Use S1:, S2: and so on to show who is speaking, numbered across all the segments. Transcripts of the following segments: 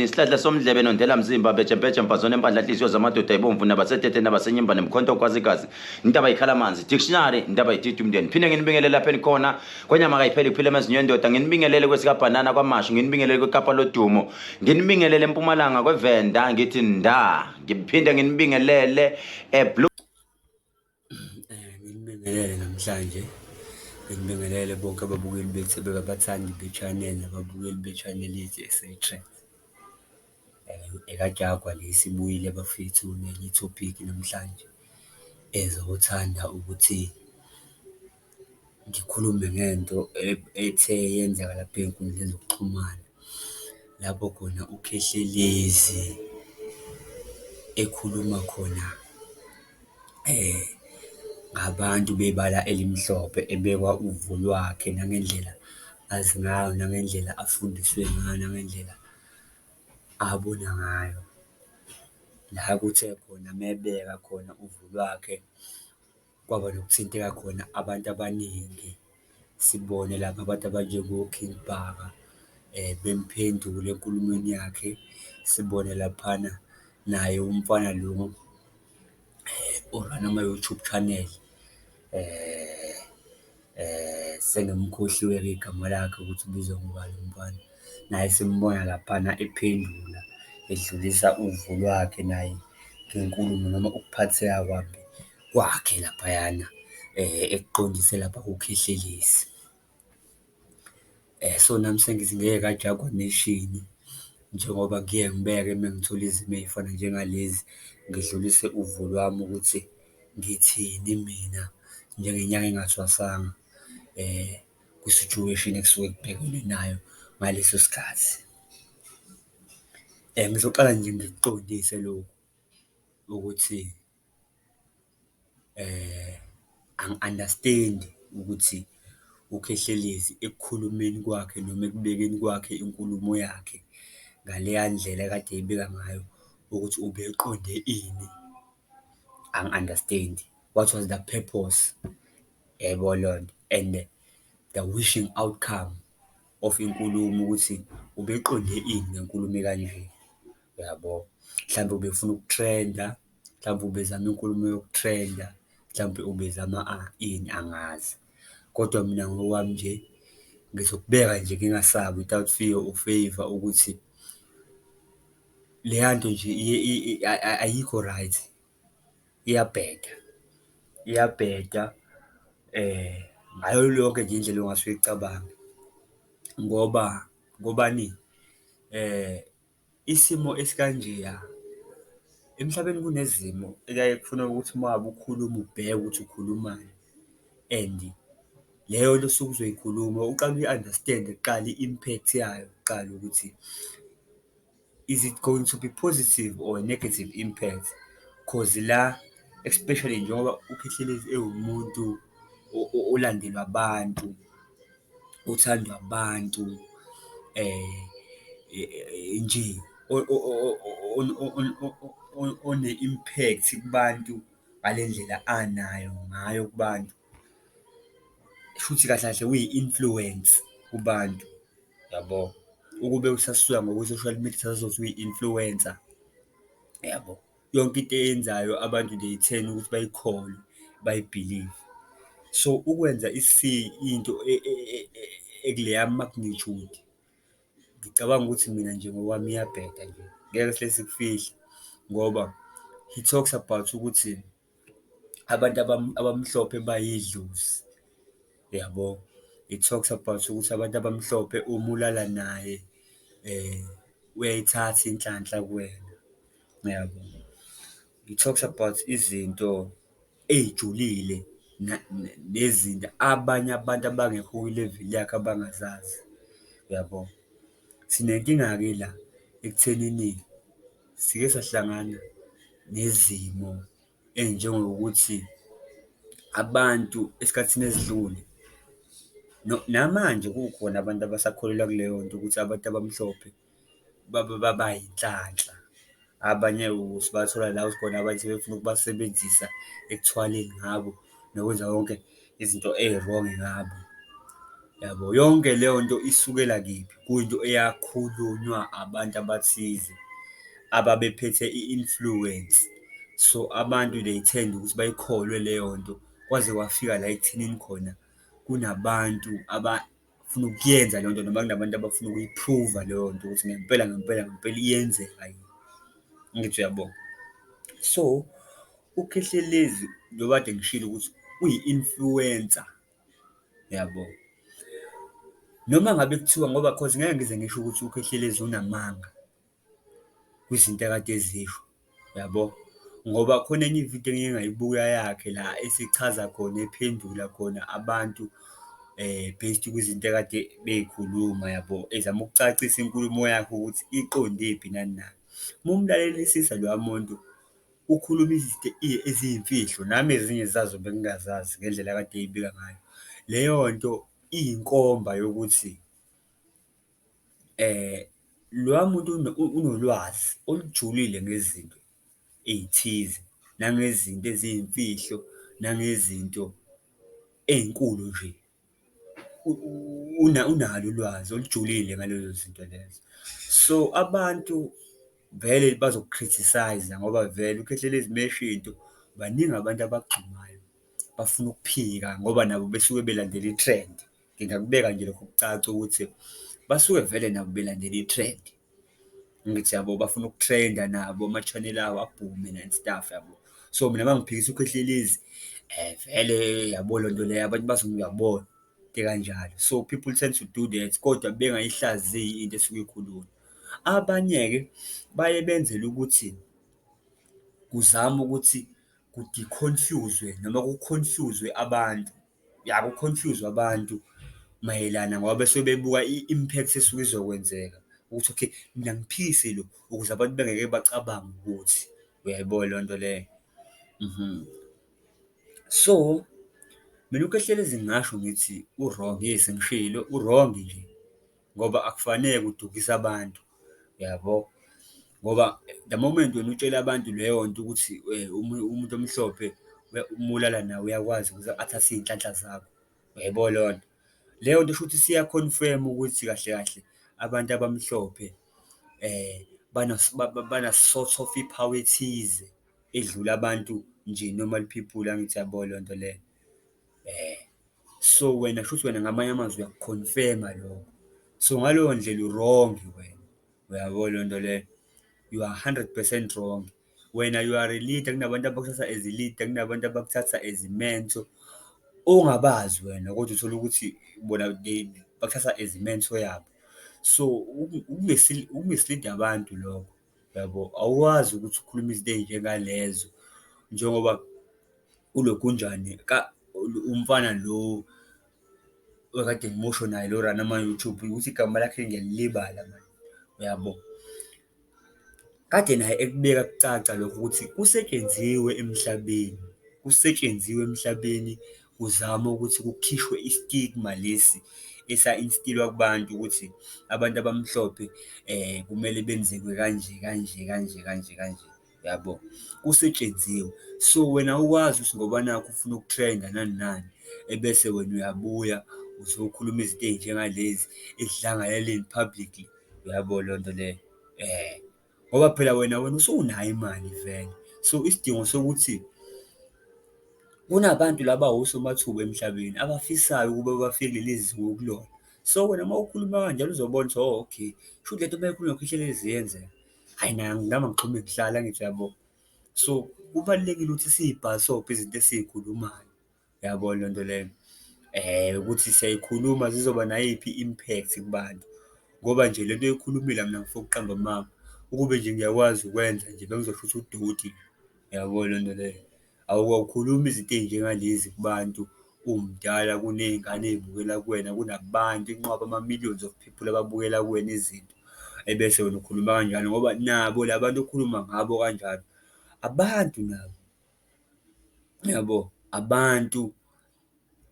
S1: Isihlahla somdlebe nondela mzimba bejempeje mpazona empandla hliziyo zamadoda ibomvu nabasetete nabasenyimba nemkhonto kwazigazi intaba yikhala amanzi dictionary intaba yititi umndeni phinde nginibingelele lapha enikhona kwenyama kayipheli kuphila emazinyo endoda nginibingelele kwesikabhanana kwamashu nginibingelele kwekapa lodumo nginibingelele empumalanga kwevenda ngithi nda ngiphinde nginibingelele blue
S2: Nginibingelele namhlanje nginibingelele bonke ababukeli bethu abathandi be-channel nababukeli be-Khehlelezi etc. Jaguar lesibuyile bafethu nenye itopic namhlanje ezothanda ukuthi ngikhulume ngento ethe yenzeka lapha ey'nkundleni zokuxhumana lapho khona uKhehlelezi ekhuluma khona ngabantu bebala elimhlophe, ebekwa uvo lwakhe nangendlela azi ngayo, nangendlela afundiswe ngayo, nangendlela abona ngayo. La kuthe khona mebeka khona uvo lwakhe kwaba nokuthinteka khona abantu abaningi. Sibone lapha abantu abanjengo-King Bhaka bemphendula enkulumweni yakhe. Sibone laphana naye umfana lo orun ama-YouTube channel sengimkhohliwe-ke igama lakhe ukuthi ubizwa ngobani umfana. Naye simbona laphana ephendula, edlulisa uvo lwakhe naye ngenkulumo noma ukuphatheka kwakhe laphayana ekuqondise lapha kuKhehlelezi. So nami sengithi ngeke kaJaguar Nation njengoba ngiye ngibeke uma ngithola izimo ey'fana njengalezi, ngidlulise uvo lwami ukuthi ngithini mina njengenyanga engathwasanga kwi-situation ekusuke kubhekene nayo ngaleso sikhathi. Ngizoqala nje ngikuqondise lokhu ukuthi angi-understand-i ukuthi uKhehlelezi ekukhulumeni kwakhe noma ekubekeni kwakhe inkulumo yakhe ngaleya ndlela ekade eyibeka ngayo ukuthi ubeqonde ini. Angi-understand-i what was the purpose, yabo leyo nto, and the wishing outcome of inkulumo ukuthi ubeqonde ini ngenkulumo ekanje, yabo. Mhlawumbe ubefuna ukutrenda, mhlawumbe ubezama inkulumo yokutrenda, mhlawumbe ubezama ini angazi. Kodwa mina ngokwami nje ngizokubeka nje ngingasabi, without fear or favour, ukuthi leya nto nje ayikho right, iyabheda ngayo yonke nje indlela ongase uyicabange. Ngobani? Isimo esikanjeya emhlabeni kunezimo ekuyaye kufuna ukuthi uma ngabe ukhuluma ubheke ukuthi ukhulumani, and leyo nto osuke uzoyikhuluma uqale uyi-understand-e kuqala i-impact yayo kuqala ukuthi is it going to be positive or a negative impact? Cause la especially njengoba uKhehlelezi ewumuntu olandelwa abantu, othandwa abantu nje one-impact kubantu ngale ndlela anayo ngayo kubantu. Shuthi kahle kahle uyi-influence kubantu, yabo. Ukube usasuka ngokwe-social media sazothi uyi-influencer, yabo. Yonke into eyenzayo abantu they tend ukuthi bayikholwe, bayibhilive. So ukwenza into ekuleya magnitude, ngicabanga ukuthi mina nje ngokwami iyabheda nje, ngeke sihle sikufihla ngoba he talks about ukuthi abantu abamhlophe bayidlozi, yabo. He talks about ukuthi abantu abamhlophe uma ulala naye uyayithatha inhlanhla kuwena, yabo. He talks about izinto ey'julile nezinto abanye abantu abangekho kwi-level yakhe abangazazi, yabo. Sinenkinga-ke la ekuthenini sike sahlangana nezimo ey'njengokuthi abantu esikhathini esidlule namanje kukhona abantu abasakholelwa kuleyo nto ukuthi abantu abamhlophe bayinhlanhla. Abanye sibathola la khona abanye sebefuna ukubasebenzisa ekuthwaleni ngabo nokwenza yonke izinto ey'rongi ngabo. yabo. Yonke leyo nto isukela kephi? Kuyinto eyakhulunywa abantu abathize ababephethe i-influence. So abantu they tend ukuthi bayikholwe leyo nto kwaze kwafika la ekuthenini khona kunabantu abafuna ukuyenza leyo nto, noma kunabantu abafuna ukuyiphruva leyo nto ukuthi ngempela ngempela ngempela iyenzeka yini. Ngithi uyabona? So uKhehlelezi lo kade ngishilo ukuthi uyi-influencer, yabo. Noma ngabe kuthiwa ngoba cause ngeke ngize ngisho ukuthi uKhehlelezi unamanga kwizinto akade ezisho, yabo. Ngoba khona enye ividiyo engike ngayibuka yakhe la esechaza khona ephendula khona abantu based kwizinto akade beyikhuluma, yabo, ezama ukucacisa inkulumo yakhe ukuthi iqondephi nani nani. Uma umlalelisisa loya muntu ukhuluma izinto eziyimfihlo, nami ezinye zazo bengingazazi ngendlela akade eyibika ngayo. Leyo nto iyinkomba yokuthi loya muntu unolwazi olujulile ngezinto ey'thize, nangezinto eziyimfihlo, nangezinto ey'nkulu nje. Unalo ulwazi olujulile ngalezo zinto lezo. So abantu vele bazoku-criticize-a ngoba vele uKhehlelezi mesho into, baningi abantu abagxumayo, bafuna ukuphika ngoba nabo besuke belandela i-trend. Ngingakubeka nje lokho kucace ukuthi basuke vele nabo belandela i-trend. Ngithi yabo, bafuna ukutrenda nabo, ama-channel abo abhume and stuff, yabo. So mina uma ngiphikisa uKhehlelezi vele yabo lento leyo abantu bazothi uyabona into ekanjalo. So people tend to do that kodwa bengayihlaziyi into esuke ikhulunywa. Abanye-ke baye benzele ukuthi kuzame ukuthi kude-confuse-we noma ku-confuse-we abantu, ya ku-confuse-we abantu mayelana ngoba besuke bebuka i-impact esuke izokwenzeka ukuthi okay, mina ngiphikise lo ukuze abantu bengeke bacabange ukuthi, uyayibona leyo nto leyo. So mina uKhehlelezi ngingasho ngithi u-wrong, yes ngishilo u-wrong nje ngoba akufanele udukise abantu, yabo. Ngoba the moment wena utshela abantu leyo nto ukuthi umuntu omhlophe uma ulala nawe uyakwazi ukuthi athathe iy'nhlanhla zakho, uyayibona leyo nto. Leyo nto shuthi siya-confirm ukuthi kahle kahle abantu abamhlophe bana-sort of i-power ethize edlula abantu nje normal people, angithi uyabona leyo nto leyo. So wena shuthi wena ngamanye amazwi uyaku-confirm-a lokho. So ngaleyo ndlela u-wrong wena, uyabo leyo nto leyo. You are 100% wrong. Wena you are a leader, kunabantu abakuthatha as i-leader, kunabantu abakuthatha as i-mentor ongabazi wena kodwa uthole ukuthi bona bakuthatha as i-mentor yabo. So uku-mislead-a abantu lokho, yabo. Awukwazi ukuthi ukhulume izinto ey'njengalezo njengoba ulogunjane umfana lo okade ngimusho naye lo run ama-YouTube ukuthi igama lakhe ngiyalilibala manje, uyabo. Kade naye ekubeka kucaca lokho ukuthi kusetshenziswe emhlabeni kuzama ukuthi kukhishwe i-stigma lesi esa-instill-wa kubantu ukuthi abantu abamhlophe kumele benzekwe kanje kanje kanje kanje kanje, yabo. Kusetshenziwe. So wena awukwazi ukuthi ngoba nakhu ufuna ukutrenda nani nani ebese wena uyabuya uzokhuluma izinto ey'njengalezi ekudlangalaleni publicly, uyabo leyo nto leyo. Ngoba phela wena usunayo imali vele. So isidingo sokuthi kunabantu laba osomathuba emhlabeni abafisayo ukuba bafike kuleli zinga okulona. So wena uma ukhuluma kanjalo uzobona ukuthi okay, shuthi lento uma ikhulunywa uKhehlelezi iyenzeka. Hhayi nami ngixhume ngihlale, angithi uyabo. So kubalulekile ukuthi siy'bhasope izinto esiyikhulumayo, yabo leyo nto leyo. Ukuthi siyayikhuluma zizoba nayiphi i-impact kubantu ngoba nje lento oyikhulumile mina ngifuna ukuqamba amanga ukube nje ngiyakwazi ukwenza nje bengizosho ukuthi udoti, uyabo leyo nto leyo. Awukhulumi izinto ey'njengalezi kubantu umdala, kuney'ngane ey'bukela kuwena, kunabantu inqwaba ama-millions of people ababukela kuwena izinto, ebese wena ukhuluma kanjalo ngoba nabo la bantu okhuluma ngabo kanjalo abantu nabo, yabo, abantu.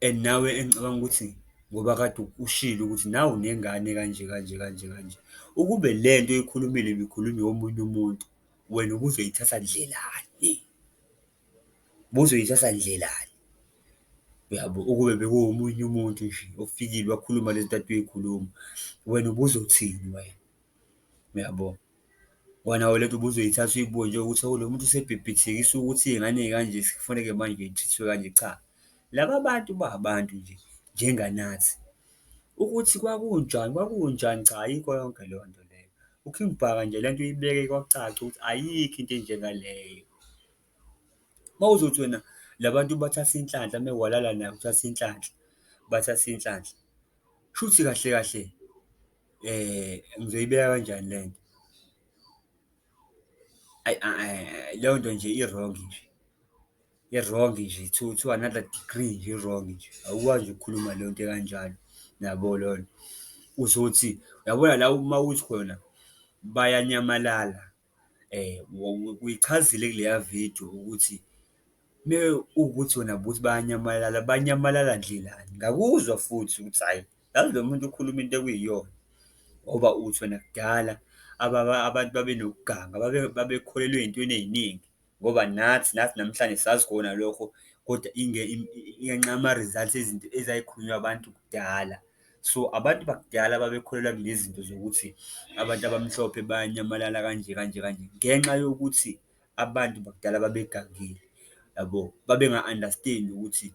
S2: And nawe engicabanga ukuthi ngoba kade ushilo ukuthi nawe unengane kanje kanje kanje kanje, ukube le nto oyikhulumile ibikhulunywa omunye umuntu, wena ubuzoyithatha ndlelani? Ubuzoyithatha ndlelani? uyabo, ukube bekuwomunye umuntu nje ofikile wakhuluma lezi zinto kade uyikhuluma, wena ubuzothini wena, uyabo? Wena waletha ubuzoyithatha uyibuke njengokuthi hawu lo muntu usebhebhethekisa ukuthi iy'ngane ey'kanje kufuneke manje y'treat-we kanje, cha. Laba bantu ba abantu nje njenganathi. Ukuthi kwakunjani, cha ayikho yonke leyo nto leyo. Uking nje le nto uyibeke kwacaca ukuthi ayikho into enjengaleyo. Uma uzothi wena la bantu bathatha inhlanhla uma walala naye uthatha inhlanhla, bathatha inhlanhla. Kushuthi kahle kahle ngizoyibeka kanjani le nto? Leyo nto nje i-wrong nje, i-wrong nje to another degree nje i-wrong nje. Awukwazi nje ukukhuluma leyo nto ekanjalo, yabo lona. Uzothi uyabona la uma uthi khona bayanyamalala, uyichazile kuleya video ukuthi kuwukuthi wena buthi bayanyamalala, banyamalala ndlelani? Ngakuzwa futhi ukuthi hhayi, yazi lo muntu ukhuluma into ekuyiyona, ngoba uthi wena kudala abantu babenokuganga, babekholelwa ey'ntweni ey'ningi, ngoba nathi namhlanje sazi khona lokho, kodwa ngenxa yama-results ezinto ezayikhulunywa abantu kudala. So, abantu bakudala babekholelwa kulezi zinto zokuthi abantu abamhlophe bayanyamalala kanje kanje kanje, ngenxa yokuthi abantu bakudala babegangile, yabo, babenga-understand-i ukuthi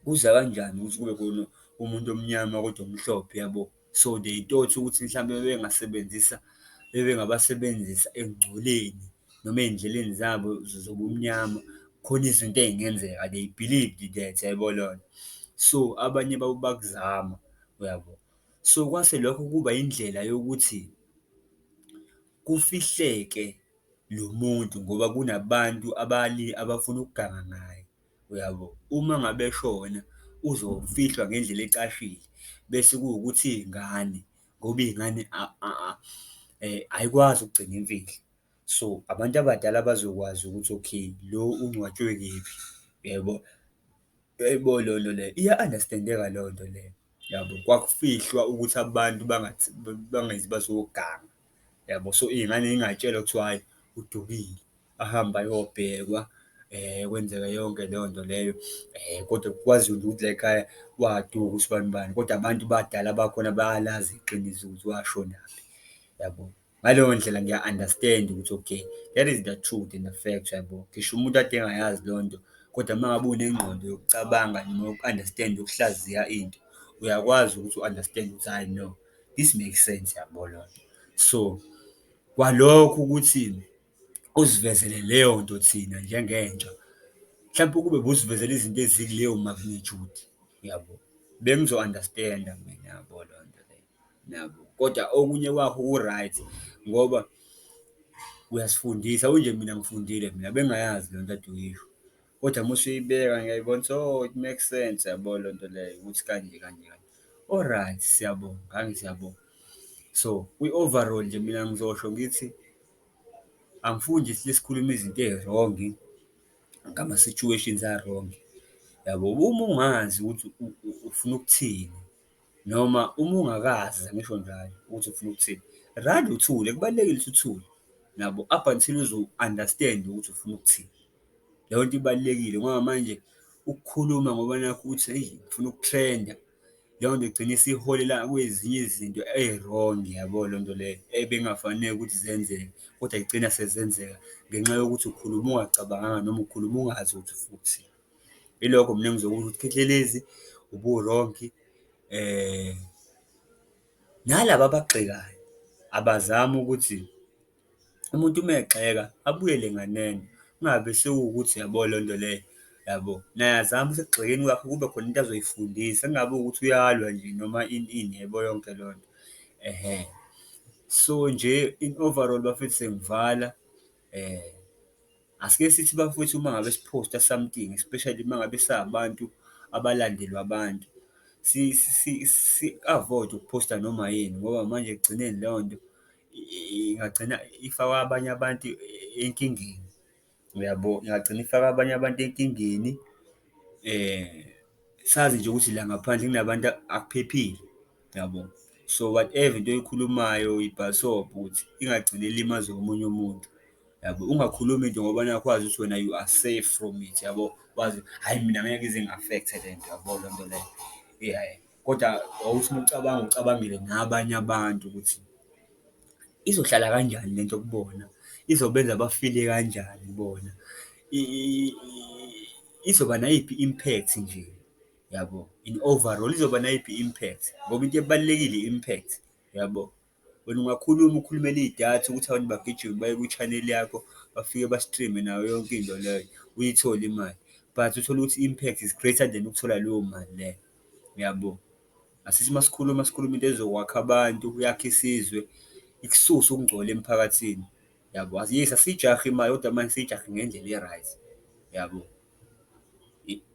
S2: kuza kanjani ukuthi kube khona umuntu omnyama kodwa omhlophe, yabo. So, they thought ukuthi mhlampe bebengabasebenzisa ekungcoleni noma ey'ndleleni zabo zobumnyama, khona izinto ey'ngenzeka, they believed that, yabo lona. So, abanye babo bakuzama, uyabo. So, kwase lokho kuba indlela yokuthi kufihleke lo muntu ngoba kunabantu abafuna ukuganga ngaye, uyabo. Uma ngabe eshona uzofihlwa ngendlela ecashile bese kuwukuthi iy'ngane ngoba iy'ngane ayikwazi ukugcina imfihlo. So, abantu abadala bazokwazi ukuthi okay, lo ungcwatshwe kephi, yebo. Uyayibona leyo nto leyo, iya-understand-eka leyo nto leyo, yabo. Kwakufihlwa ukuthi abantu bangezi bazoganga, yabo. So, iy'ngane y'ngatshelwa kuthiwa hhayi udukile, ahambe ayobhekwa, kwenzeka yonke leyo nto leyo, kodwa kwaziwe ukuthi la ekhaya waduka usibani bani, kodwa abantu badala bakhona bayalazi iqiniso ukuthi washonaphi, yabo. Ngaleyo ndlela ngiya-understand-a ukuthi okay, that is the truth and the fact, yabo. Ngisho umuntu kade engayazi leyo nto, kodwa uma ngabe unengqondo yokucabanga noma yoku-understand-a, yokuhlaziya into, uyakwazi ukuthi u-understand-e ukuthi hhayi no, this makes sense, yabo lona. So, kwalokho ukuthi usivezele leyo nto thina njengentsha, mhlawumpe ukube busivezela izinto ezikuleyo magnitude, yabo, bengizo-understand-a mina, yabo leyo nto leyo, yabo. Kodwa okunye kwakho ku-right ngoba uyasifundisa, akunje mina ngifundile mina, bengingayazi leyo nto kade uyisho, kodwa uma usuyibeka ngiyayibona ukuthi oh, it makes sense, yabo leyo nto leyo ukuthi kanje kanje kanje. All-right, siyabonga, angithi siyabonga. So, kwi-overall nje mina ngizosho ngithi angifuni nje sihle sikhulume izinto ey'rongi ngama-situations a-wrong, yabo. Uma ungazi ukuthi ufuna ukuthini noma uma ungakazi, angisho njalo, ukuthi ufuna ukuthini, rather uthule, kubalulekile ukuthi uthule, yabo, up until uzo-understand ukuthi ufuna ukuthini. Leyo nto ibalulekile ngoba manje ukukhuluma ngoba nakhu uthi eyi ngifuna ukutrenda, leyo nto igcine isiholela kwezinye izinto ey'rongi, yabo leyo nto leyo, ebekungafanele ukuthi zenzeke kodwa y'gcina sezenzeka ngenxa yokuthi ukhuluma ungacabanganga noma ukhuluma ungazi ukuthi ufuna ukuthini. Yilokho mina engizokusho ukuthi Khehlelezi ubu-wrong-i, nalaba abagxekayo abazame ukuthi umuntu uma egxeka abuyele nganeno, kungabe sekuwukuthi yabo leyo nto leyo, yabo, naye azame usekugxekeni kwakhe kube khona into azoyifundisa, kungabi ukuthi uyalwa nje noma ini, yabo yonke leyo nto, ehe. So, nje in overall bafethu sengivala, asike sithi bafowethu uma ngabe siphosta something, especially uma ngabe sabantu abalandelwa abantu, si-avoid ukuphosta noma yini ngoba manje ekugcineni leyo nto ingagcina ifaka abanye abantu enkingeni, uyabo, ingagcina ifaka abanye abantu enkingeni, sazi nje ukuthi la ngaphandle kunabantu akuphephile, yabo. So, whatever into oyikhulumayo ibhasopo ukuthi ingagcini ilimaze omunye umuntu, yabo. Ungakhulumi into ngoba nakwazi ukuthi wena you are safe from it, yabo. Wazi hhayi mina ngeke ize ngi-affect-e le nto, yabo leyo nto leyo. Yeah, kodwa awuthi uma ucabanga ucabangele nabanye abantu ukuthi izohlala kanjani le nto kubona, izobenza bafile kanjani bona, izoba nayiphi i-impact nje, yabo, in overall izoba nayiphi i-impact ngoba into ebalulekile i-impact, yabo. Wena ungakhuluma ukhulumele idatha ukuthi abantu bagijime baye kwi-channel yakho, bafike ba-stream-e nayo yonke into leyo, uyithole imali, but uthole ukuthi i-impact is greater than ukuthola leyo mali leyo, yabo. Asithi masikhuluma into ezokwakha abantu, yakhe isizwe, ikususe ukungcola emphakathini, yabo. Yes, asiyijahe imali kodwa manje siyijahe ngendlela e-right, yabo.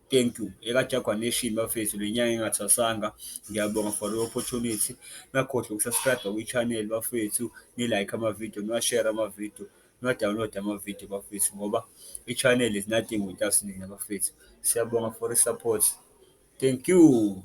S2: Thank you. EkaJaguar Nation bafethu, le nyanga engathwasanga, ngiyabonga for i-opportunity. Ningakhohlwa ukusubscribe kwi-channel bafethu, ni-like amavidiyo, niwa-share amavidiyo, niwa-download amavidiyo bafethu ngoba i-channel is nothing without nina bafethu. Siyabonga for i-support. Thank you.